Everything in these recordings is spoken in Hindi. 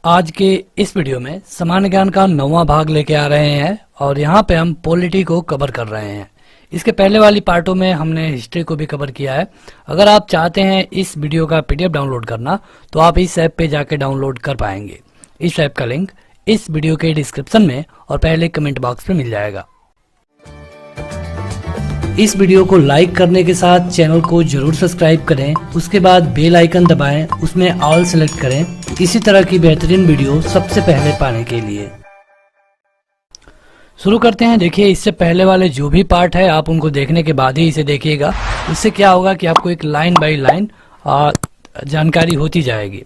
आज के इस वीडियो में सामान्य ज्ञान का 9वां भाग लेके आ रहे हैं और यहाँ पे हम पॉलिटी को कवर कर रहे हैं। इसके पहले वाली पार्टों में हमने हिस्ट्री को भी कवर किया है। अगर आप चाहते हैं इस वीडियो का पीडीएफ डाउनलोड करना तो आप इस ऐप पे जाके डाउनलोड कर पाएंगे। इस ऐप का लिंक इस वीडियो के डिस्क्रिप्शन में और पहले कमेंट बॉक्स में मिल जाएगा। इस वीडियो को लाइक करने के साथ चैनल को जरूर सब्सक्राइब करें, उसके बाद बेल आइकन दबाएं, उसमें ऑल सेलेक्ट करें इसी तरह की बेहतरीन वीडियो सबसे पहले पाने के लिए। शुरू करते हैं। देखिए, इससे पहले वाले जो भी पार्ट है आप उनको देखने के बाद ही इसे देखिएगा। इससे क्या होगा कि आपको एक लाइन बाय लाइन जानकारी होती जाएगी।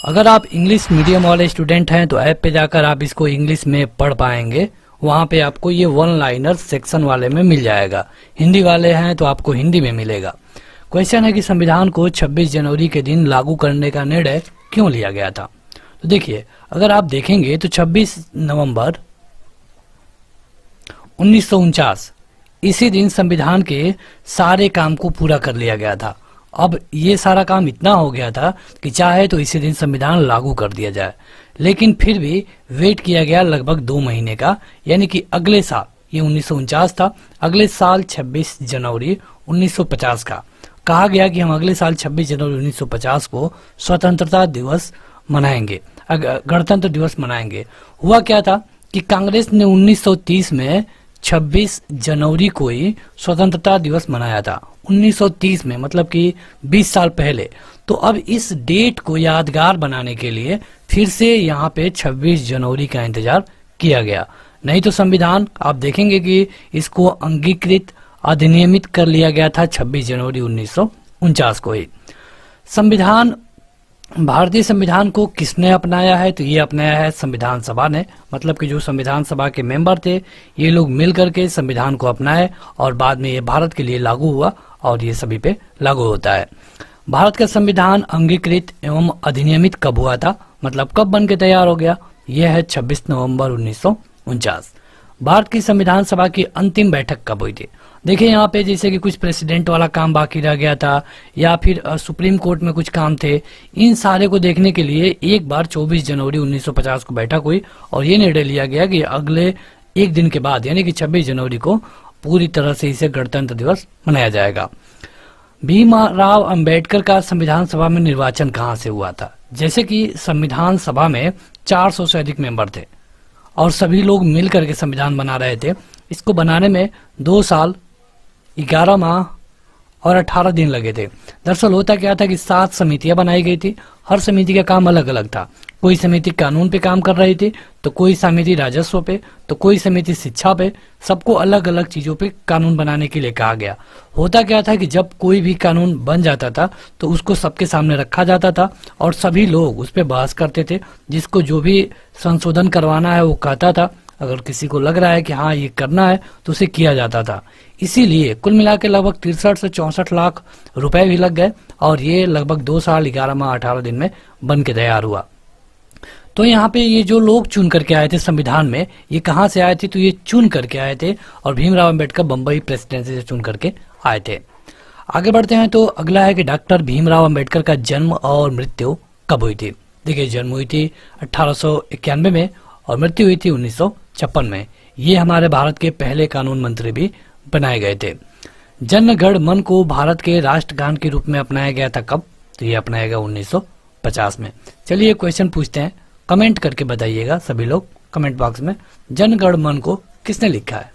अगर आप इंग्लिश मीडियम वाले स्टूडेंट हैं तो ऐप पे जाकर आप इसको इंग्लिश में पढ़ पाएंगे। वहां पे आपको ये वन लाइनर सेक्शन वाले में मिल जाएगा। हिंदी वाले हैं तो आपको हिंदी में मिलेगा। क्वेश्चन है कि संविधान को 26 जनवरी के दिन लागू करने का निर्णय क्यों लिया गया था। तो देखिए, अगर आप देखेंगे तो 26 नवंबर 1949 इसी दिन संविधान के सारे काम को पूरा कर लिया गया था। अब ये सारा काम इतना हो गया था कि चाहे तो इसी दिन संविधान लागू कर दिया जाए, लेकिन फिर भी वेट किया गया लगभग 2 महीने का, यानी कि अगले साल, ये 1949 था, अगले साल 26 जनवरी 1950 का कहा गया कि हम अगले साल 26 जनवरी 1950 को स्वतंत्रता दिवस मनाएंगे, गणतंत्र दिवस मनाएंगे। हुआ क्या था कि कांग्रेस ने 1930 में 26 जनवरी को ही स्वतंत्रता दिवस मनाया था। 1930 में, मतलब कि 20 साल पहले। तो अब इस डेट को यादगार बनाने के लिए फिर से यहाँ पे 26 जनवरी का इंतजार किया गया। नहीं तो संविधान आप देखेंगे कि इसको अंगीकृत अधिनियमित कर लिया गया था 26 जनवरी 1949 को ही। संविधान, भारतीय संविधान को किसने अपनाया है? तो ये अपनाया है संविधान सभा ने। मतलब कि जो संविधान सभा के मेंबर थे ये लोग मिल करके संविधान को अपनाए और बाद में ये भारत के लिए लागू हुआ और ये सभी पे लागू होता है। भारत का संविधान अंगीकृत एवं अधिनियमित कब हुआ था, मतलब कब बन के तैयार हो गया? यह है 26 नवंबर 1949। भारत की संविधान सभा की अंतिम बैठक कब हुई थी? देखिए, यहाँ पे जैसे कि कुछ प्रेसिडेंट वाला काम बाकी रह गया था या फिर सुप्रीम कोर्ट में कुछ काम थे, इन सारे को देखने के लिए एक बार 24 जनवरी 1950 को बैठक हुई और ये निर्णय लिया गया कि अगले एक दिन के बाद, यानी कि 26 जनवरी को पूरी तरह से इसे गणतंत्र दिवस मनाया जाएगा। भीमराव अंबेडकर का संविधान सभा में निर्वाचन कहाँ से हुआ था? जैसे कि संविधान सभा में 400 से अधिक मेंबर थे और सभी लोग मिल करके संविधान बना रहे थे। इसको बनाने में 2 साल 11 माह और 18 दिन लगे थे। दरअसल होता क्या था कि 7 समितियां बनाई गई थी। हर समिति का काम अलग अलग था। कोई समिति कानून पे काम कर रही थी, तो कोई समिति राजस्व पे, तो कोई समिति शिक्षा पे। सबको अलग अलग चीजों पे कानून बनाने के लिए कहा गया। होता क्या था कि जब कोई भी कानून बन जाता था तो उसको सबके सामने रखा जाता था और सभी लोग उस पर बहस करते थे। जिसको जो भी संशोधन करवाना है वो कहता था। अगर किसी को लग रहा है कि हाँ ये करना है तो उसे किया जाता था। इसीलिए कुल मिला के लगभग 63 से 64 लाख रुपए भी लग गए और ये लगभग 2 साल 11 माह 18 दिन में बन के तैयार हुआ। तो यहाँ पे ये जो लोग चुन करके आए थे संविधान में, ये कहाँ से आए थे? तो ये चुन करके आए थे और भीमराव अंबेडकर बम्बई प्रेसिडेंसी से चुन करके आए थे। आगे बढ़ते हैं तो अगला है कि डॉक्टर भीमराव अंबेडकर का जन्म और मृत्यु कब हुई थी? देखिए, जन्म हुई थी 1891 में और मृत्यु हुई थी 1956 में। ये हमारे भारत के पहले कानून मंत्री भी बनाए गए थे। जन गण मन को भारत के राष्ट्रगान के रूप में अपनाया गया था कब? तो ये अपनाया गया 1950 में। चलिए क्वेश्चन पूछते हैं, कमेंट करके बताइएगा सभी लोग कमेंट बॉक्स में। जन गण मन को किसने लिखा है,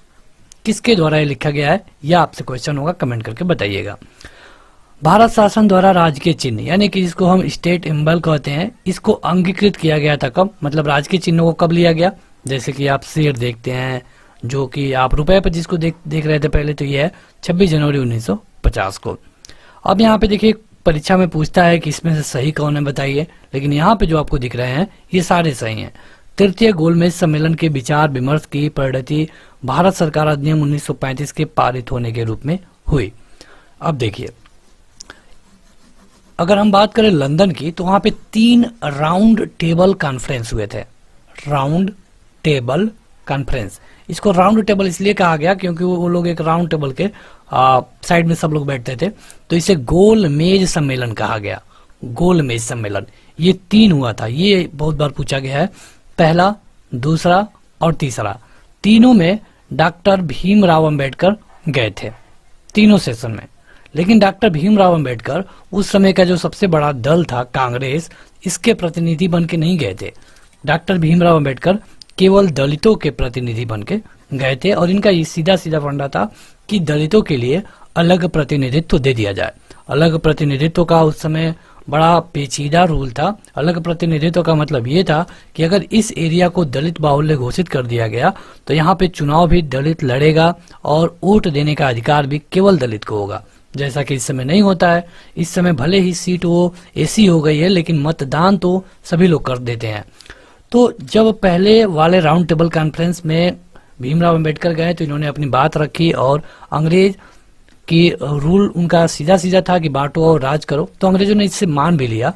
किसके द्वारा ये लिखा गया है, यह आपसे क्वेश्चन होगा, कमेंट करके बताइएगा। भारत शासन द्वारा राजकीय चिन्ह, यानी कि जिसको हम स्टेट एम्बल कहते हैं, इसको अंगीकृत किया गया था कब? मतलब राजकीय चिन्ह को कब लिया गया? जैसे कि आप शेर देखते हैं, जो कि आप रुपए पर जिसको देख रहे थे पहले, तो ये है 26 जनवरी 1950 को। अब यहाँ पे देखिए, परीक्षा में पूछता है कि इसमें से सही कौन है बताइए, लेकिन यहाँ पे जो आपको दिख रहे हैं ये सारे सही हैं। तृतीय गोलमेज सम्मेलन के विचार विमर्श की परिणति भारत सरकार अधिनियम 1935 के पारित होने के रूप में हुई। अब देखिए, अगर हम बात करें लंदन की, तो वहां पे 3 राउंड टेबल कॉन्फ्रेंस हुए थे। राउंड टेबल कॉन्फ्रेंस, इसको राउंड टेबल इसलिए कहा गया क्योंकि वो लोग एक राउंड टेबल के साइड में सब लोग बैठते थे, तो इसे गोल मेज सम्मेलन कहा गया। गोल मेज सम्मेलन, ये 3 हुआ था, ये बहुत बार पूछा गया है, पहला, दूसरा और तीसरा। तीनों में डॉक्टर भीमराव अंबेडकर गए थे, तीनों सेशन में। लेकिन डॉक्टर भीमराव अंबेडकर उस समय का जो सबसे बड़ा दल था कांग्रेस, इसके प्रतिनिधि बन के नहीं गए थे। डॉक्टर भीमराव अंबेडकर केवल दलितों के प्रतिनिधि बन के गए थे और इनका ये सीधा सीधा फंडा था कि दलितों के लिए अलग प्रतिनिधित्व दे दिया जाए। अलग प्रतिनिधित्व का उस समय बड़ा पेचीदा रूल था। अलग प्रतिनिधित्व का मतलब ये था कि अगर इस एरिया को दलित बाहुल्य घोषित कर दिया गया तो यहाँ पे चुनाव भी दलित लड़ेगा और वोट देने का अधिकार भी केवल दलित को होगा, जैसा कि इस समय नहीं होता है। इस समय भले ही सीट वो ऐसी हो गई है लेकिन मतदान तो सभी लोग कर देते हैं। तो जब पहले वाले राउंड टेबल कॉन्फ्रेंस में भीमराव अंबेडकर गए तो इन्होंने अपनी बात रखी और अंग्रेज की रूल उनका सीधा सीधा था कि बांटो और राज करो, तो अंग्रेजों ने इससे मान भी लिया।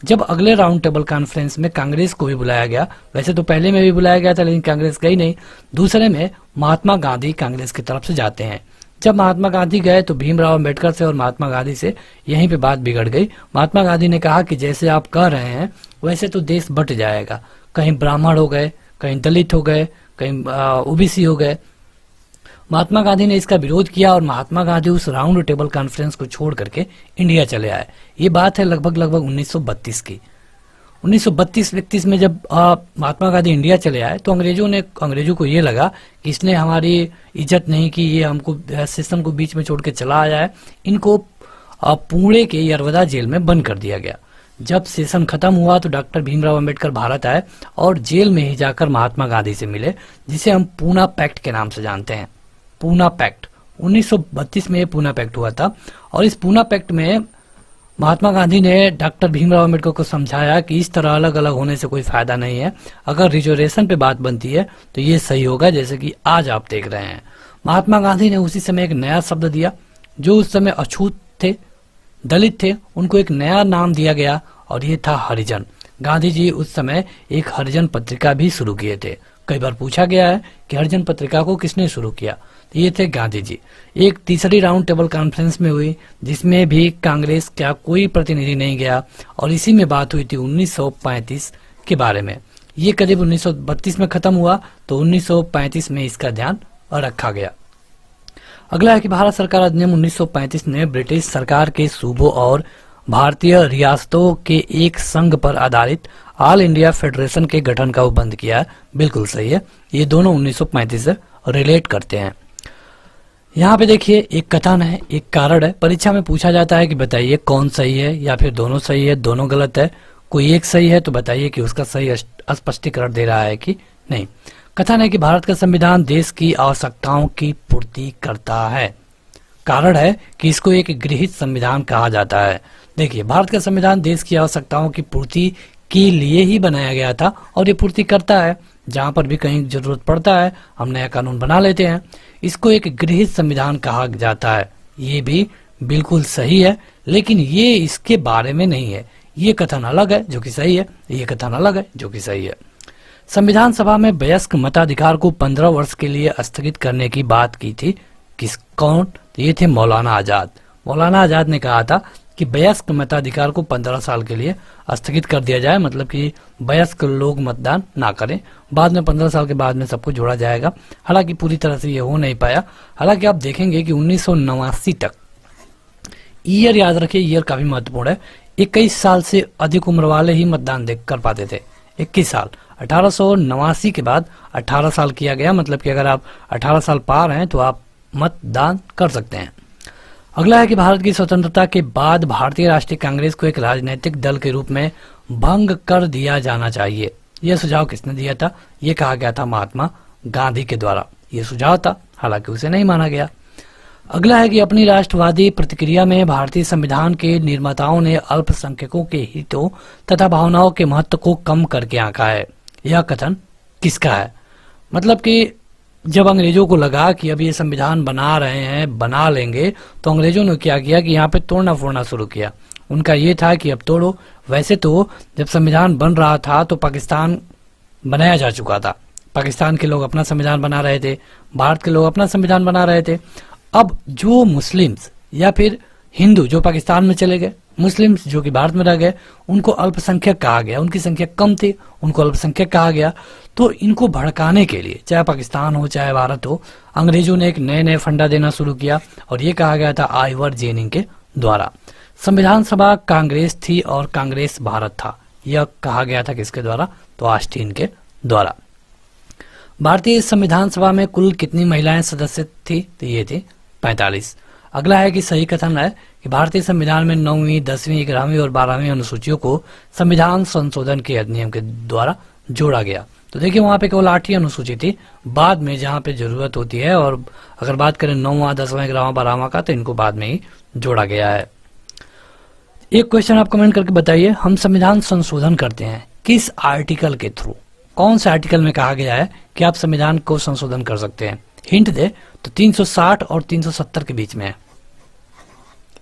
जब अगले राउंड टेबल कॉन्फ्रेंस में कांग्रेस को भी बुलाया गया, वैसे तो पहले में भी बुलाया गया था लेकिन कांग्रेस गई नहीं, दूसरे में महात्मा गांधी कांग्रेस की तरफ से जाते हैं। जब महात्मा गांधी गए तो भीमराव अंबेडकर से और महात्मा गांधी से यहीं पे बात बिगड़ गई। महात्मा गांधी ने कहा कि जैसे आप कह रहे हैं वैसे तो देश बट जाएगा, कहीं ब्राह्मण हो गए, कहीं दलित हो गए, कहीं ओबीसी हो गए। महात्मा गांधी ने इसका विरोध किया और महात्मा गांधी उस राउंड टेबल कॉन्फ्रेंस को छोड़ करके इंडिया चले आए। ये बात है लगभग 1932 की। 1932-31 में जब महात्मा गांधी इंडिया चले आए तो अंग्रेजों को ये लगा कि इसने हमारी इज्जत नहीं की, ये हमको सिस्टम को बीच में छोड़ के चला आया है। इनको पुणे के यरवदा जेल में बंद कर दिया गया। जब सेशन खत्म हुआ तो डॉक्टर भीमराव अंबेडकर भारत आए और जेल में ही जाकर महात्मा गांधी से मिले, जिसे हम पूना पैक्ट के नाम से जानते हैं। पूना पैक्ट 1932 में पूना पैक्ट हुआ था और इस पूना पैक्ट में महात्मा गांधी ने डॉक्टर भीमराव अंबेडकर को समझाया कि इस तरह अलग अलग होने से कोई फायदा नहीं है, अगर रिजर्वेशन पे बात बनती है तो ये सही होगा, जैसे कि आज आप देख रहे हैं। महात्मा गांधी ने उसी समय एक नया शब्द दिया, जो उस समय अछूत थे, दलित थे, उनको एक नया नाम दिया गया और ये था हरिजन। गांधी जी उस समय एक हरिजन पत्रिका भी शुरू किए थे। कई बार पूछा गया है कि हरिजन पत्रिका को किसने शुरू किया, तो ये थे गांधी जी। एक तीसरी राउंड टेबल कॉन्फ्रेंस में हुई जिसमें भी कांग्रेस का कोई प्रतिनिधि नहीं गया और इसी में बात हुई थी 1935 के बारे में। ये करीब 1932 में खत्म हुआ तो 1935 में इसका ध्यान रखा गया। अगला है कि भारत सरकार अधिनियम 1935 ने ब्रिटिश सरकार के सूबों और भारतीय रियासतों के एक संघ पर आधारित ऑल इंडिया फेडरेशन के गठन का बंद किया है। बिल्कुल सही है, ये दोनों 1935 से रिलेट करते हैं। यहाँ पे देखिए एक कथन है, एक कारण है। परीक्षा में पूछा जाता है कि बताइए कौन सही है या फिर दोनों सही है, दोनों गलत है, कोई एक सही है तो बताइए कि उसका सही स्पष्टीकरण दे रहा है कि नहीं। कथन है कि भारत का संविधान देश की आवश्यकताओं की पूर्ति करता है। कारण है कि इसको एक गृहीत संविधान कहा जाता है। देखिए भारत का संविधान देश की आवश्यकताओं की पूर्ति के लिए ही बनाया गया था और ये पूर्ति करता है। जहां पर भी कहीं जरूरत पड़ता है हम नया कानून बना लेते हैं। इसको एक गृहीत संविधान कहा जाता है। ये भी बिल्कुल सही है, लेकिन ये इसके बारे में नहीं है। ये कथन अलग है जो कि सही है, ये कथन अलग है जो कि सही है। संविधान सभा में वयस्क मताधिकार को 15 वर्ष के लिए स्थगित करने की बात की थी कौन? तो ये थे मौलाना आजाद। मौलाना आजाद ने कहा था कि वयस्क मताधिकार को 15 साल के लिए स्थगित कर दिया जाए, मतलब कि वयस्क लोग मतदान ना करें। बाद में 15 साल के बाद में सबको जोड़ा जाएगा। हालांकि पूरी तरह से ये हो नहीं पाया। हालांकि आप देखेंगे कि 1989 तक, ईयर याद रखिए, ईयर काफी महत्वपूर्ण है, 21 साल से अधिक उम्र वाले ही मतदान कर पाते थे। 21 साल 1889 के बाद 18 साल किया गया, मतलब कि अगर आप 18 साल पार हैं तो आप मतदान कर सकते हैं। अगला है कि भारत की स्वतंत्रता के बाद भारतीय राष्ट्रीय कांग्रेस को एक राजनीतिक दल के रूप में भंग कर दिया जाना चाहिए। यह सुझाव किसने दिया था? यह कहा गया था महात्मा गांधी के द्वारा। यह सुझाव था, हालांकि उसे नहीं माना गया। अगला है कि अपनी राष्ट्रवादी प्रतिक्रिया में भारतीय संविधान के निर्माताओं ने अल्पसंख्यकों के हितों तथा भावनाओं के महत्व को कम करके आंका है। यह कथन किसका है? मतलब कि जब अंग्रेजों को लगा कि अब ये संविधान बना रहे हैं, बना लेंगे, तो अंग्रेजों ने क्या किया कि यहाँ पे तोड़ना फोड़ना शुरू किया। उनका ये था कि अब तोड़ो। वैसे तो जब संविधान बन रहा था तो पाकिस्तान बनाया जा चुका था। पाकिस्तान के लोग अपना संविधान बना रहे थे, भारत के लोग अपना संविधान बना रहे थे। अब जो मुस्लिम्स या फिर हिंदू जो पाकिस्तान में चले गए, मुस्लिम्स जो कि भारत में रह गए उनको अल्पसंख्यक कहा गया, उनकी संख्या कम थी, उनको अल्पसंख्यक कहा गया। तो इनको भड़काने के लिए, चाहे पाकिस्तान हो चाहे भारत हो, अंग्रेजों ने एक नए नए फंडा देना शुरू किया और ये कहा गया था आइवर जेनिंग के द्वारा। संविधान सभा कांग्रेस थी और कांग्रेस भारत था, यह कहा गया था किसके द्वारा? तो ऑस्टिन के द्वारा। भारतीय संविधान सभा में कुल कितनी महिलाएं सदस्य थी? तो ये थी 45। अगला है कि सही कथन है कि भारतीय संविधान में 9वीं, 10वीं, 11वीं और 12वीं अनुसूचियों को संविधान संशोधन के अधिनियम के द्वारा जोड़ा गया। तो देखिए वहां पे केवल 8वीं अनुसूची थी, बाद में जहां पे जरूरत होती है, और अगर बात करें 9वां, 10वां, 11वां, 12वां का, तो इनको बाद में ही जोड़ा गया है। एक क्वेश्चन आप कमेंट करके बताइए, हम संविधान संशोधन करते हैं किस आर्टिकल के थ्रू? कौन से आर्टिकल में कहा गया है कि आप संविधान को संशोधन कर सकते हैं? हिंट दे तो 360 और 370 के बीच में है,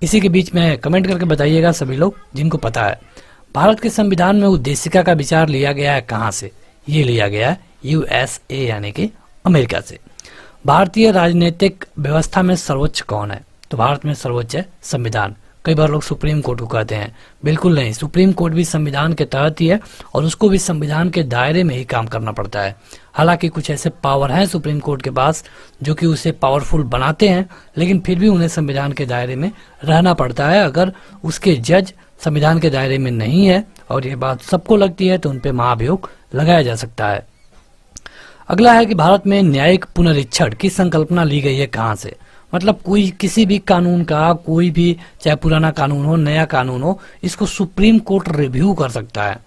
इसी के बीच में है। कमेंट करके बताइएगा सभी लोग जिनको पता है। भारत के संविधान में उद्देशिका का विचार लिया गया है कहां से? ये लिया गया है यूएसए यानी कि अमेरिका से। भारतीय राजनीतिक व्यवस्था में सर्वोच्च कौन है? तो भारत में सर्वोच्च है संविधान। कई बार लोग सुप्रीम कोर्ट को कहते हैं, बिल्कुल नहीं, सुप्रीम कोर्ट भी संविधान के तहत ही है और उसको भी संविधान के दायरे में ही काम करना पड़ता है। हालांकि कुछ ऐसे पावर हैं सुप्रीम कोर्ट के पास जो कि उसे पावरफुल बनाते हैं, लेकिन फिर भी उन्हें संविधान के दायरे में रहना पड़ता है। अगर उसके जज संविधान के दायरे में नहीं है और ये बात सबको लगती है तो उनपे महाभियोग लगाया जा सकता है। अगला है कि भारत में न्यायिक पुनरीक्षण की संकल्पना ली गई है कहां से? मतलब कोई किसी भी कानून का, कोई भी चाहे पुराना कानून हो, नया कानून हो, इसको सुप्रीम कोर्ट रिव्यू कर सकता है।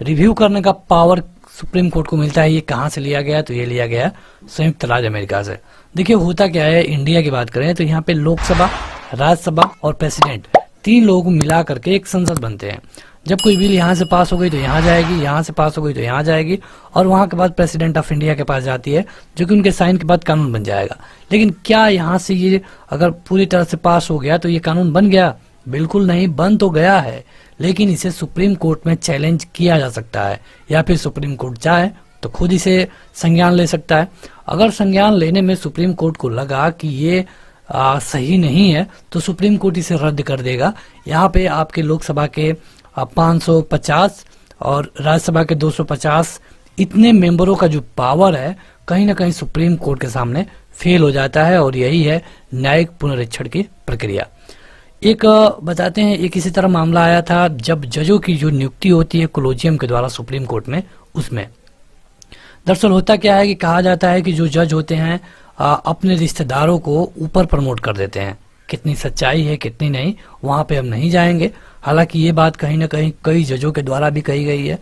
रिव्यू करने का पावर सुप्रीम कोर्ट को मिलता है। ये कहां से लिया गया? तो ये लिया गया संयुक्त राज्य अमेरिका से। देखिए होता क्या है, इंडिया की बात करें तो यहाँ पे लोकसभा, राज्यसभा और प्रेसिडेंट, 3 लोग मिला करके एक संसद बनते हैं। जब कोई बिल यहाँ से पास हो गई तो यहाँ जाएगी, यहाँ से पास हो गई तो यहाँ जाएगी, और वहां के बाद प्रेसिडेंट ऑफ इंडिया के पास जाती है, जो कि उनके साइन के बाद कानून बन जाएगा। लेकिन क्या यहाँ से ये अगर पूरी तरह से पास हो गया तो ये कानून बन गया? बिल्कुल नहीं, बन तो गया है, लेकिन इसे सुप्रीम कोर्ट में चैलेंज किया जा सकता है, या फिर सुप्रीम कोर्ट चाहे तो खुद इसे संज्ञान ले सकता है। अगर संज्ञान लेने में सुप्रीम कोर्ट को लगा कि ये सही नहीं है तो सुप्रीम कोर्ट इसे रद्द कर देगा। यहाँ पे आपके लोकसभा के 550 और राज्यसभा के 250 इतने मेंबरों का जो पावर है कहीं ना कहीं सुप्रीम कोर्ट के सामने फेल हो जाता है, और यही है न्यायिक पुनरीक्षण की प्रक्रिया। एक बताते हैं, एक इसी तरह मामला आया था जब जजों की जो नियुक्ति होती है कोलोजियम के द्वारा सुप्रीम कोर्ट में, उसमें दरअसल होता क्या है कि कहा जाता है कि जो जज होते हैं अपने रिश्तेदारों को ऊपर प्रमोट कर देते हैं। कितनी सच्चाई है कितनी नहीं, वहां पे हम नहीं जाएंगे। हालांकि ये बात कहीं ना कहीं कई जजों के द्वारा भी कही गई है।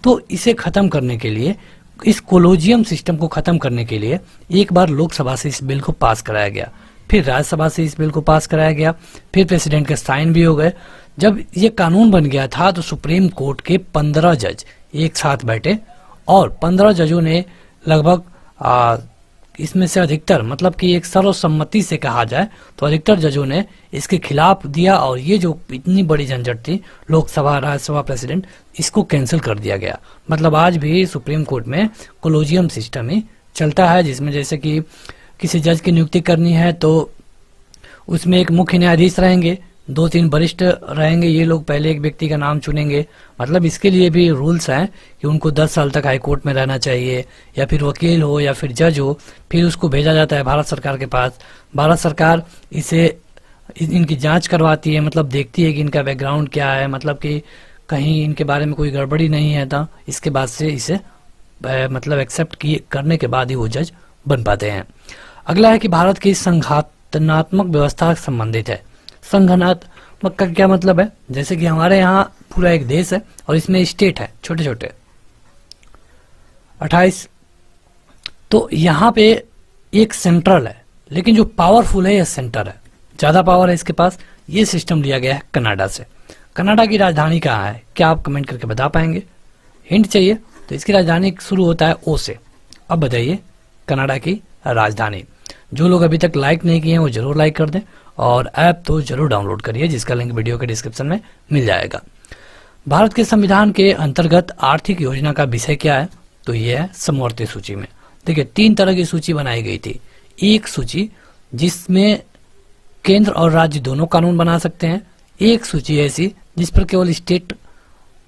तो इसे खत्म करने के लिए, इस कोलोजियम सिस्टम को खत्म करने के लिए एक बार लोकसभा से इस बिल को पास कराया गया, फिर राज्यसभा से इस बिल को पास कराया गया, फिर प्रेसिडेंट के साइन भी हो गए। जब ये कानून बन गया था तो सुप्रीम कोर्ट के 15 जज एक साथ बैठे और 15 जजों ने लगभग इसमें से अधिकतर, मतलब कि एक सर्वसम्मति से कहा जाए तो अधिकतर जजों ने इसके खिलाफ दिया, और ये जो इतनी बड़ी झंझट थी लोकसभा, राज्यसभा, प्रेसिडेंट, इसको कैंसिल कर दिया गया। मतलब आज भी सुप्रीम कोर्ट में कोलोजियम सिस्टम ही चलता है, जिसमें जैसे कि किसी जज की नियुक्ति करनी है तो उसमें एक मुख्य न्यायाधीश रहेंगे, 2-3 वरिष्ठ रहेंगे, ये लोग पहले एक व्यक्ति का नाम चुनेंगे। मतलब इसके लिए भी रूल्स हैं कि उनको 10 साल तक हाई कोर्ट में रहना चाहिए, या फिर वकील हो या फिर जज हो। फिर उसको भेजा जाता है भारत सरकार के पास। भारत सरकार इसे इनकी जांच करवाती है, मतलब देखती है कि इनका बैकग्राउंड क्या है, मतलब कि कहीं इनके बारे में कोई गड़बड़ी नहीं है। तो इसके बाद से इसे मतलब एक्सेप्ट करने के बाद ही वो जज बन पाते हैं। अगला है कि भारत की संघटनात्मक व्यवस्था संबंधित है। संघटनात्मक का क्या मतलब है? जैसे कि हमारे यहाँ पूरा एक देश है और इसमें स्टेट है छोटे छोटे 28, तो यहाँ पे एक सेंट्रल है, लेकिन जो पावरफुल है ये सेंटर है, ज्यादा पावर है इसके पास। ये सिस्टम लिया गया है कनाडा से। कनाडा की राजधानी कहाँ है? क्या आप कमेंट करके बता पाएंगे? हिंट चाहिए तो इसकी राजधानी शुरू होता है ओ से। अब बताइए कनाडा की राजधानी। जो लोग अभी तक लाइक नहीं किए हैं वो जरूर लाइक कर दें, और ऐप तो जरूर डाउनलोड करिए, जिसका लिंक वीडियो के डिस्क्रिप्शन में मिल जाएगा। भारत के संविधान के अंतर्गत आर्थिक योजना का विषय क्या है? तो यह है समवर्ती सूची में। देखिए 3 तरह की सूची बनाई गई थी। एक सूची जिसमें केंद्र और राज्य दोनों कानून बना सकते हैं, एक सूची ऐसी जिस पर केवल स्टेट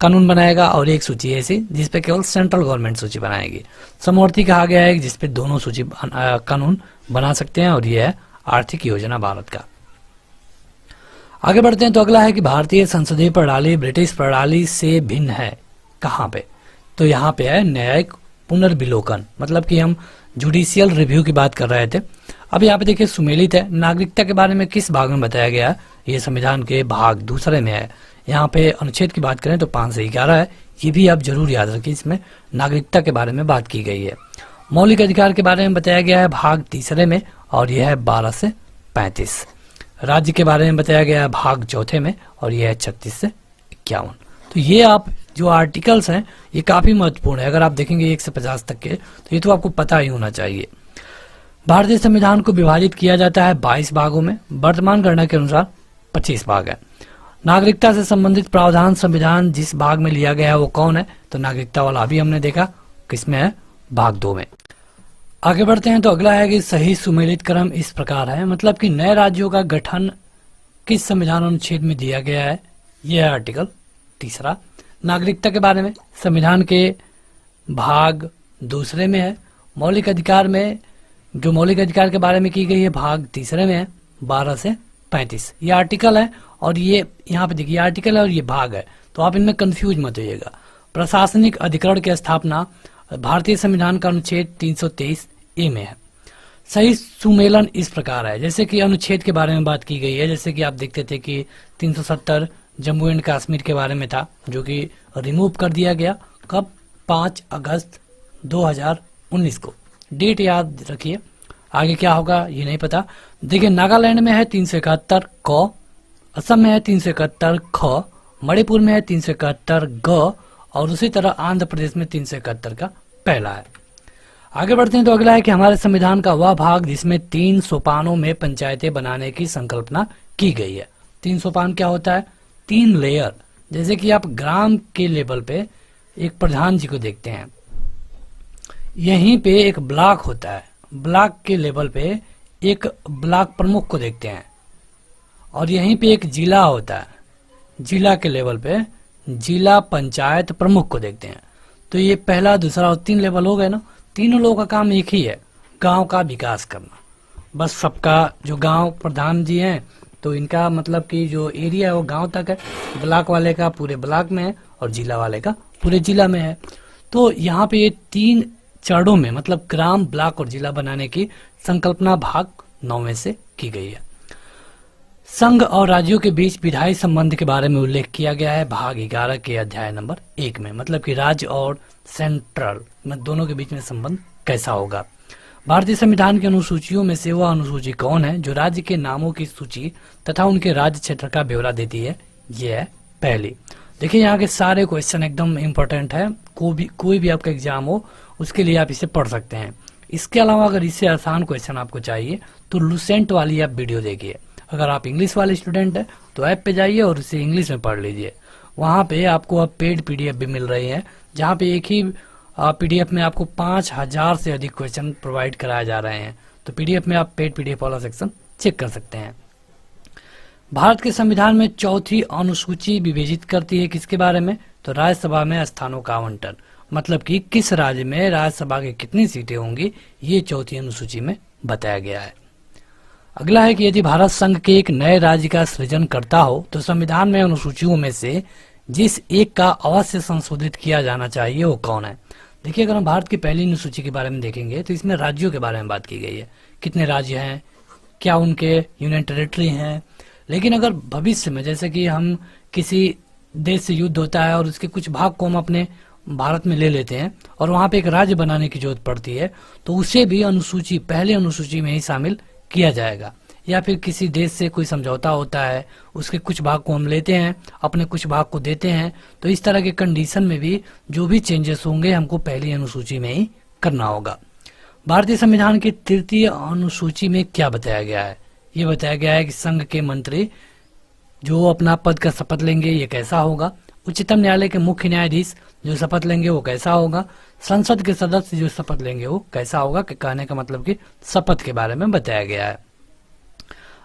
कानून बनाएगा और एक सूची ऐसी जिस पे केवल सेंट्रल गवर्नमेंट सूची बनाएगी। समवर्ती कहा गया है जिस पे दोनों सूची कानून बना सकते हैं और यह है आर्थिक योजना भारत का। आगे बढ़ते हैं तो अगला है कि भारतीय संसदीय प्रणाली ब्रिटिश प्रणाली से भिन्न है। कहाँ पे? तो यहाँ पे है न्यायिक पुनर्विलोकन, मतलब कि हम जुडिशियल रिव्यू की बात कर रहे थे। अब यहाँ पे देखिए सुमेलित है, नागरिकता के बारे में किस भाग में बताया गया है? ये संविधान के भाग दूसरे में है। यहाँ पे अनुच्छेद की बात करें तो 5 से 11 है, ये भी आप जरूर याद रखिए, इसमें नागरिकता के बारे में बात की गई है। मौलिक अधिकार के बारे में बताया गया है भाग तीसरे में और यह है 12 से 35। राज्य के बारे में बताया गया है भाग चौथे में और यह है 36 से 51। तो ये आप जो आर्टिकल्स हैं ये काफी महत्वपूर्ण है, अगर आप देखेंगे 1 से 50 तक के तो ये तो आपको पता ही होना चाहिए। भारतीय संविधान को विभाजित किया जाता है 22 भागों में, वर्तमान गणना के अनुसार 25 भाग है। नागरिकता से संबंधित प्रावधान संविधान जिस भाग में लिया गया है वो कौन है? तो नागरिकता वाला अभी हमने देखा, किसमें है? भाग 2 में। आगे बढ़ते हैं तो अगला है कि सही सुमेलित क्रम इस प्रकार है, मतलब कि नए राज्यों का गठन किस संविधान अनुच्छेद में दिया गया है? यह है आर्टिकल 3। नागरिकता के बारे में संविधान के भाग दूसरे में है। मौलिक अधिकार में जो मौलिक अधिकार के बारे में की गई है भाग तीसरे में है, 12 से 35। ये आर्टिकल है और ये यहाँ पे देखिए आर्टिकल है और ये भाग है, तो आप इनमें कंफ्यूज मत होइएगा। प्रशासनिक अधिकरण की स्थापना भारतीय संविधान का अनुच्छेद 323A में है। सही सुमेलन इस प्रकार है, जैसे कि अनुच्छेद के बारे में बात की गई है, जैसे कि आप देखते थे कि 370 जम्मू एंड कश्मीर के बारे में था जो कि रिमूव कर दिया गया। कब? 5 अगस्त 2019 को। डेट याद रखिए, आगे क्या होगा ये नहीं पता। देखिए नागालैंड में है 371 क, असम में है 371 ख, मणिपुर में है 371 ग और उसी तरह आंध्र प्रदेश में 371 का पहला है। आगे बढ़ते हैं तो अगला है कि हमारे संविधान का वह भाग जिसमें 3 सोपानों में पंचायतें बनाने की संकल्पना की गई है। 3 सोपान क्या होता है? 3 लेयर। जैसे कि आप ग्राम के लेवल पे एक प्रधान जी को देखते हैं, यहीं पे एक ब्लॉक होता है, ब्लॉक के लेवल पे एक ब्लॉक प्रमुख को देखते हैं और यहीं पे एक जिला होता है, जिला के लेवल पे जिला पंचायत प्रमुख को देखते हैं। तो ये पहला, दूसरा और 3 लेवल हो गए ना। तीनों लोगों का काम एक ही है, गांव का विकास करना। बस सबका जो गांव प्रधान जी हैं तो इनका मतलब कि जो एरिया है वो गांव तक है, ब्लॉक वाले का पूरे ब्लॉक में है और जिला वाले का पूरे जिला में है। तो यहाँ पे ये 3 चरणों में मतलब ग्राम, ब्लॉक और जिला बनाने की संकल्पना भाग 9 में से की गई है। संघ और राज्यों के बीच विधायी संबंध के बारे में उल्लेख किया गया है भाग 11 के अध्याय नंबर 1 में, मतलब कि राज्य और सेंट्रल में दोनों के बीच में संबंध कैसा होगा। भारतीय संविधान की अनुसूचियों में से वह अनुसूची कौन है जो राज्य के नामों की सूची तथा उनके राज्य क्षेत्र का ब्यौरा देती है? ये है पहली। देखिए यहाँ के सारे क्वेश्चन एकदम इंपॉर्टेंट है, कोई भी आपका एग्जाम हो उसके लिए आप इसे पढ़ सकते हैं। इसके अलावा अगर इससे आसान क्वेश्चन आपको चाहिए तो लुसेंट वाली आप वीडियो देखिए। अगर आप इंग्लिश वाले स्टूडेंट हैं तो ऐप पे जाइए और उसे इंग्लिश में पढ़ लीजिए। वहाँ पे आपको अब पेड पीडीएफ भी मिल रही है जहाँ पे एक ही पीडीएफ में आपको 5000 से अधिक क्वेश्चन प्रोवाइड कराए जा रहे हैं। तो पीडीएफ में आप पेड पीडीएफ वाला सेक्शन चेक कर सकते हैं। भारत के संविधान में चौथी अनुसूची विवेचित करती है किसके बारे में? तो राज्यसभा में स्थानों का आवंटन, मतलब कि किस राज्य में राज्यसभा की कितनी सीटें होंगी, ये चौथी अनुसूची में बताया गया है। अगला है कि यदि भारत संघ के एक नए राज्य का सृजन करता हो तो संविधान में अनुसूचियों में से जिस एक का अवश्य संशोधित किया जाना चाहिए वो कौन है? देखिए अगर हम भारत की पहली अनुसूची के बारे में देखेंगे तो इसमें राज्यों के बारे में बात की गई है, कितने राज्य हैं, क्या उनके यूनियन टेरिटरी हैं। लेकिन अगर भविष्य में जैसे कि हम किसी देश से युद्ध होता है और उसके कुछ भाग को हम अपने भारत में ले लेते हैं और वहां पे एक राज्य बनाने की जरूरत पड़ती है तो उसे भी अनुसूची पहले अनुसूची में ही शामिल किया जाएगा। या फिर किसी देश से कोई समझौता होता है, उसके कुछ भाग को हम लेते हैं, अपने कुछ भाग को देते हैं, तो इस तरह के कंडीशन में भी जो भी चेंजेस होंगे हमको पहली अनुसूची में ही करना होगा। भारतीय संविधान की 3य अनुसूची में क्या बताया गया है? ये बताया गया है कि संघ के मंत्री जो अपना पद का शपथ लेंगे ये कैसा होगा, उच्चतम न्यायालय के मुख्य न्यायाधीश जो शपथ लेंगे वो कैसा होगा, संसद के सदस्य जो शपथ लेंगे वो कैसा होगा। कहने का मतलब कि शपथ के बारे में बताया गया है।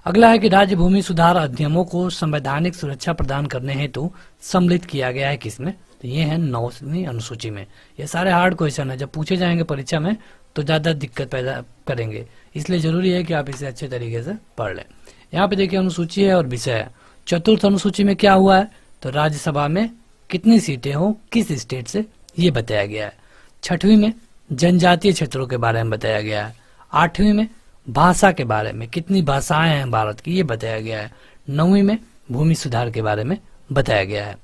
अगला है कि राज्य भूमि सुधार अधिनियमों को संवैधानिक सुरक्षा प्रदान करने हेतु सम्मिलित किया गया है किसमें? तो ये है 9वीं अनुसूची में। ये सारे हार्ड क्वेश्चन है, जब पूछे जाएंगे परीक्षा में तो ज्यादा दिक्कत पैदा करेंगे, इसलिए जरूरी है कि आप इसे अच्छे तरीके से पढ़ लें। यहाँ पे देखिए अनुसूची है और विषय है। चतुर्थ अनुसूची में क्या हुआ है? तो राज्यसभा में कितनी सीटें हो किस स्टेट से, ये बताया गया है। 6वीं में जनजातीय क्षेत्रों के बारे में बताया गया है। 8वीं में भाषा के बारे में, कितनी भाषाएं हैं भारत की, ये बताया गया है। 9वीं में भूमि सुधार के बारे में बताया गया है।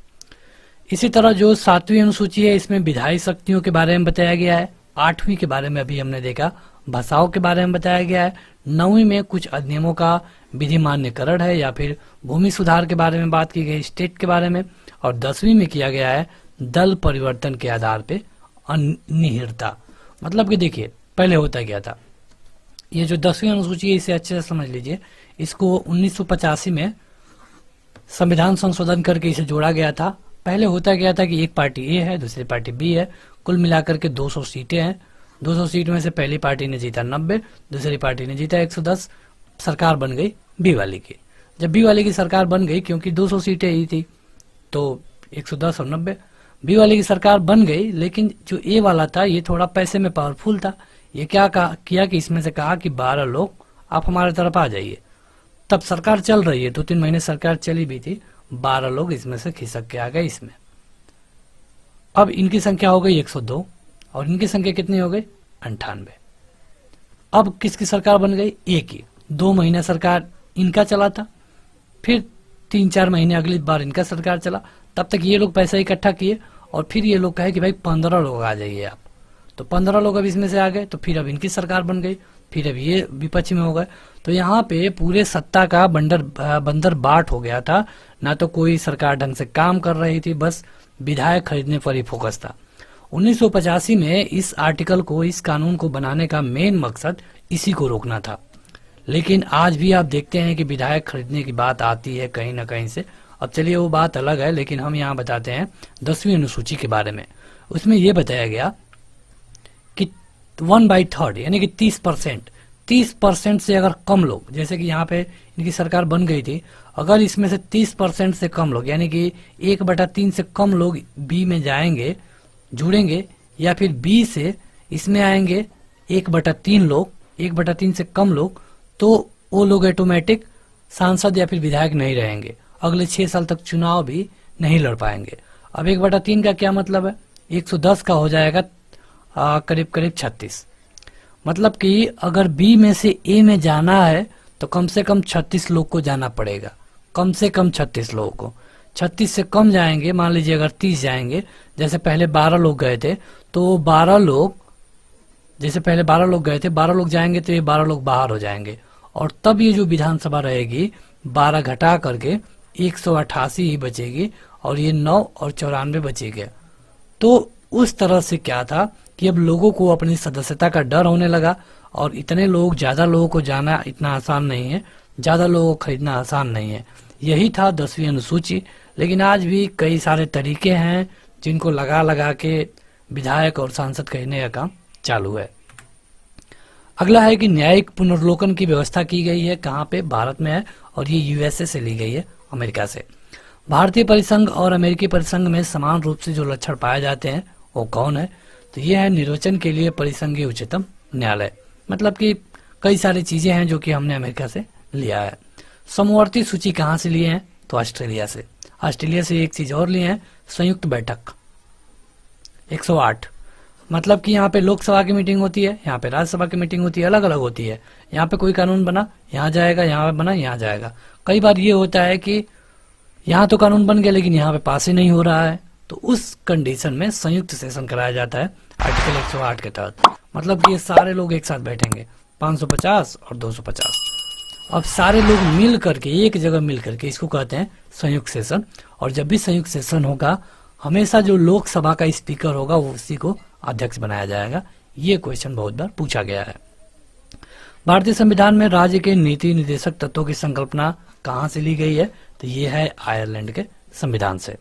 इसी तरह जो 7वीं अनुसूची है इसमें विधायी शक्तियों के बारे में बताया गया है। 8वीं के बारे में अभी हमने देखा, भाषाओं के बारे में बताया गया है। 9वीं में कुछ अधिनियमों का विधि मान्यकरण है या फिर भूमि सुधार के बारे में बात की गई, स्टेट के बारे में। और 10वीं में किया गया है दल परिवर्तन के आधार पे अनिहिरता। मतलब कि देखिए पहले होता क्या था, ये जो 10वीं अनुसूची है इसे अच्छे से समझ लीजिए। इसको 1985 में संविधान संशोधन करके इसे जोड़ा गया था। पहले होता क्या था कि एक पार्टी ए है, दूसरी पार्टी बी है, कुल मिलाकर के 200 सीटें हैं। 200 सीट में से पहली पार्टी ने जीता 90, दूसरी पार्टी ने जीता 110, सरकार बन गई बी वाली की। जब बी वाली की सरकार बन गई, क्योंकि 200 सीटें ही थी तो 110 और 90, बी वाली की सरकार बन गई। लेकिन जो ए वाला था ये थोड़ा पैसे में पावरफुल था। ये क्या किया कि इसमें से कहा कि 12 लोग आप हमारे तरफ आ जाइए। तब सरकार चल रही है, 2-3 महीने सरकार चली भी थी, 12 लोग इसमें से खिसक के आ गए इसमें। अब इनकी संख्या हो गई 102 और इनकी संख्या कितनी हो गई? 98। अब किसकी सरकार बन गई? ए की। 2 महीने सरकार इनका चला था, फिर 3-4 महीने अगली बार इनका सरकार चला। तब तक ये लोग पैसा इकट्ठा किए और फिर ये लोग कहे कि भाई 15 लोग आ जाइए आप। तो 15 लोग अब इसमें से आ गए, तो फिर अब इनकी सरकार बन गई, फिर अब ये विपक्ष में हो गए। तो यहाँ पे पूरे सत्ता का बंदर बाट हो गया था। ना तो कोई सरकार ढंग से काम कर रही थी, बस विधायक खरीदने पर ही फोकस था। 1985 में इस आर्टिकल को, इस कानून को बनाने का मेन मकसद इसी को रोकना था। लेकिन आज भी आप देखते हैं कि विधायक खरीदने की बात आती है कहीं ना कहीं से। अब चलिए वो बात अलग है, लेकिन हम यहाँ बताते हैं 10वीं अनुसूची के बारे में। उसमें यह बताया गया कि 1/3 यानी कि 30% से अगर कम लोग, जैसे कि यहाँ पे इनकी सरकार बन गई थी, अगर इसमें से 30% से कम लोग यानी कि 1/3 से कम लोग बी में जाएंगे, जुड़ेंगे, या फिर बी से इसमें आएंगे 1/3 लोग, 1/3 से कम लोग, तो वो लोग ऑटोमेटिक सांसद या फिर विधायक नहीं रहेंगे। अगले 6 साल तक चुनाव भी नहीं लड़ पाएंगे। अब 1/3 का क्या मतलब है? 110 का हो जाएगा करीब 36। मतलब कि अगर बी में से ए में जाना है तो कम से कम 36 लोग को जाना पड़ेगा, कम से कम 36 लोगों को। 36 से कम जाएंगे, मान लीजिए अगर 30 जाएंगे, जैसे पहले 12 लोग गए थे, तो 12 लोग, जैसे पहले 12 लोग गए थे, 12 लोग जाएंगे तो ये 12 लोग बाहर हो जाएंगे। और तब ये जो विधानसभा रहेगी 12 घटा करके 188 ही बचेगी और ये 9 और 94 बचेगा। तो उस तरह से क्या था कि अब लोगों को अपनी सदस्यता का डर होने लगा और इतने लोग, ज्यादा लोगों को जाना इतना आसान नहीं है, ज्यादा लोगों को खरीदना आसान नहीं है। यही था 10वीं अनुसूची। लेकिन आज भी कई सारे तरीके हैं जिनको लगा लगा के विधायक और सांसद खरीदने का काम चालू है। अगला है कि न्यायिक पुनर्लोकन की व्यवस्था की गई है, कहाँ पे? भारत में है, और ये यूएसए से ली गई है, अमेरिका से। भारतीय परिसंघ और अमेरिकी परिसंघ में समान रूप से जो लक्षण पाए जाते हैं वो कौन है? तो ये है निर्वाचन के लिए परिसंघीय उच्चतम न्यायालय। मतलब कि कई सारी चीजें हैं जो कि हमने अमेरिका से लिया है। समवर्ती सूची कहाँ से लिए हैं? तो ऑस्ट्रेलिया से। ऑस्ट्रेलिया से एक चीज और लिए हैं, संयुक्त बैठक 108। मतलब कि यहाँ पे लोकसभा की मीटिंग होती है, यहाँ पे राज्यसभा की मीटिंग होती है, अलग अलग होती है। यहाँ पे कोई कानून बना यहाँ जाएगा, यहाँ पे बना यहाँ जाएगा। कई बार ये होता है कि यहाँ तो कानून बन गया लेकिन यहाँ पे पास ही नहीं हो रहा है, तो उस कंडीशन में संयुक्त सेशन कराया जाता है आर्टिकल 108 के तहत। मतलब कि ये सारे लोग एक साथ बैठेंगे, 550 और 250। अब सारे लोग मिल करके, एक जगह मिल करके, इसको कहते हैं संयुक्त सेशन। और जब भी संयुक्त सेशन होगा, हमेशा जो लोकसभा का स्पीकर होगा वो उसी को अध्यक्ष बनाया जाएगा। ये क्वेश्चन बहुत बार पूछा गया है। भारतीय संविधान में राज्य के नीति निर्देशक तत्वों की संकल्पना कहाँ से ली गई है? तो ये है आयरलैंड के संविधान से।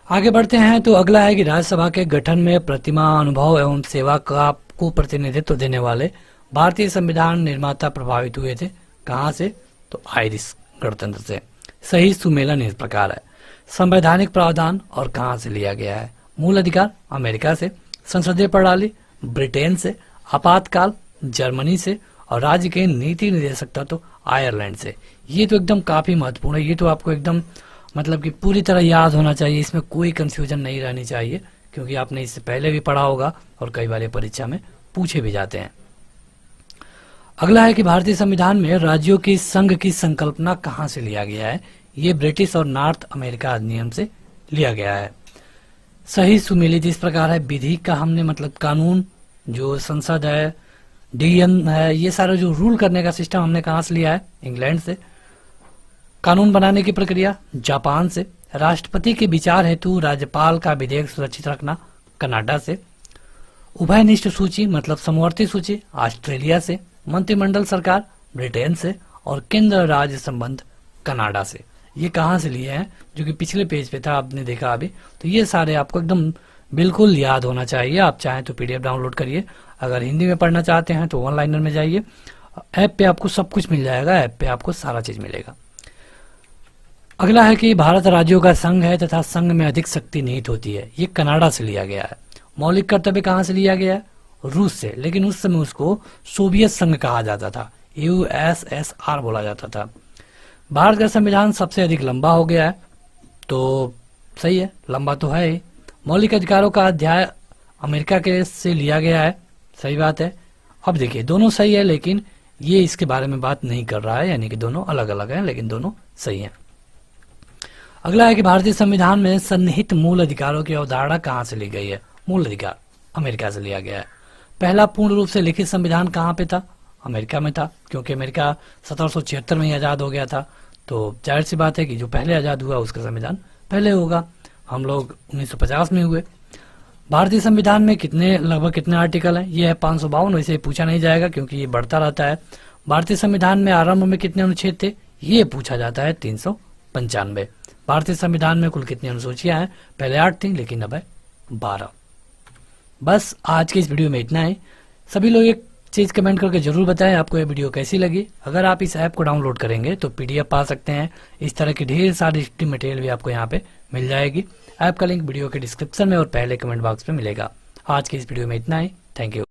आगे बढ़ते हैं तो अगला है कि राज्यसभा के गठन में प्रतिमा, अनुभव एवं सेवा को प्रतिनिधित्व देने वाले भारतीय संविधान निर्माता प्रभावित हुए थे। कहाँ से? तो आयरिश गणतंत्र से। सही सुमेलन इस प्रकार है। संवैधानिक प्रावधान और कहां से लिया गया है? मूल अधिकार अमेरिका से, संसदीय प्रणाली ब्रिटेन से, आपातकाल जर्मनी से और राज्य के नीति निदेशक तत्व आयरलैंड से। ये तो एकदम काफी महत्वपूर्ण है, ये तो आपको एकदम मतलब कि पूरी तरह याद होना चाहिए, इसमें कोई कंफ्यूजन नहीं रहनी चाहिए, क्योंकि आपने इससे पहले भी पढ़ा होगा और कई बार परीक्षा में पूछे भी जाते हैं। अगला है कि भारतीय संविधान में राज्यों की संघ की संकल्पना कहां से लिया गया है? ये ब्रिटिश और नॉर्थ अमेरिका अधिनियम से लिया गया है। सही सुमेलित इस प्रकार है। विधि का हमने मतलब कानून, जो संसद है, डीएन है, ये सारा जो रूल करने का सिस्टम हमने कहां से लिया है? इंग्लैंड से। कानून बनाने की प्रक्रिया जापान से। राष्ट्रपति के विचार हेतु राज्यपाल का विधेयक सुरक्षित रखना कनाडा से। उभयनिष्ठ सूची मतलब समवर्ती सूची ऑस्ट्रेलिया से। मंत्रिमंडल सरकार ब्रिटेन से और केंद्र राज्य संबंध कनाडा से। ये कहां से लिए हैं? जो कि पिछले पेज पे था, आपने देखा अभी। तो ये सारे आपको एकदम बिल्कुल याद होना चाहिए। आप चाहें तो पीडीएफ डाउनलोड करिए, अगर हिंदी में पढ़ना चाहते हैं तो ऑनलाइनर में जाइए, ऐप पे आपको सब कुछ मिल जाएगा, ऐप पे आपको सारा चीज मिलेगा। अगला है कि भारत राज्यों का संघ है तथा संघ में अधिक शक्ति निहित होती है। ये कनाडा से लिया गया है। मौलिक कर्तव्य कहां से लिया गया है? रूस से, लेकिन उस समय उसको सोवियत संघ कहा जाता था, यूएसएसआर बोला जाता था। भारत का संविधान सबसे अधिक लंबा हो गया है, तो सही है, लंबा तो है ही। मौलिक अधिकारों का अध्याय अमेरिका के से लिया गया है, सही बात है। अब देखिए दोनों सही है, लेकिन ये इसके बारे में बात नहीं कर रहा है, यानी कि दोनों अलग अलग हैं, लेकिन दोनों सही हैं। अगला है कि भारतीय संविधान में सन्निहित मूल अधिकारों की अवधारणा कहां से ली गई है? मूल अधिकार अमेरिका से लिया गया है। पहला पूर्ण रूप से लिखित संविधान कहां पे था? अमेरिका में था, क्योंकि अमेरिका 1776 में ही आजाद हो गया था, तो जाहिर सी बात है कि जो पहले आजाद हुआ उसका संविधान पहले होगा। हम लोग 1950 में हुए। भारतीय संविधान में लगभग कितने आर्टिकल हैं? ये है 552। वैसे पूछा नहीं जाएगा क्योंकि ये बढ़ता रहता है। भारतीय संविधान में आरंभ में कितने अनुच्छेद थे? ये पूछा जाता है 395। भारतीय संविधान में कुल कितनी अनुसूचियां हैं? पहले 8 थी, लेकिन अब है 12। बस आज के इस वीडियो में इतना ही। सभी लोग एक चीज कमेंट करके जरूर बताएं आपको ये वीडियो कैसी लगी। अगर आप इस ऐप को डाउनलोड करेंगे तो पीडीएफ पा सकते हैं। इस तरह की ढेर सारी स्टडी मटेरियल भी आपको यहाँ पे मिल जाएगी। ऐप का लिंक वीडियो के डिस्क्रिप्शन में और पहले कमेंट बॉक्स में मिलेगा। आज की इस वीडियो में इतना ही। Thank you.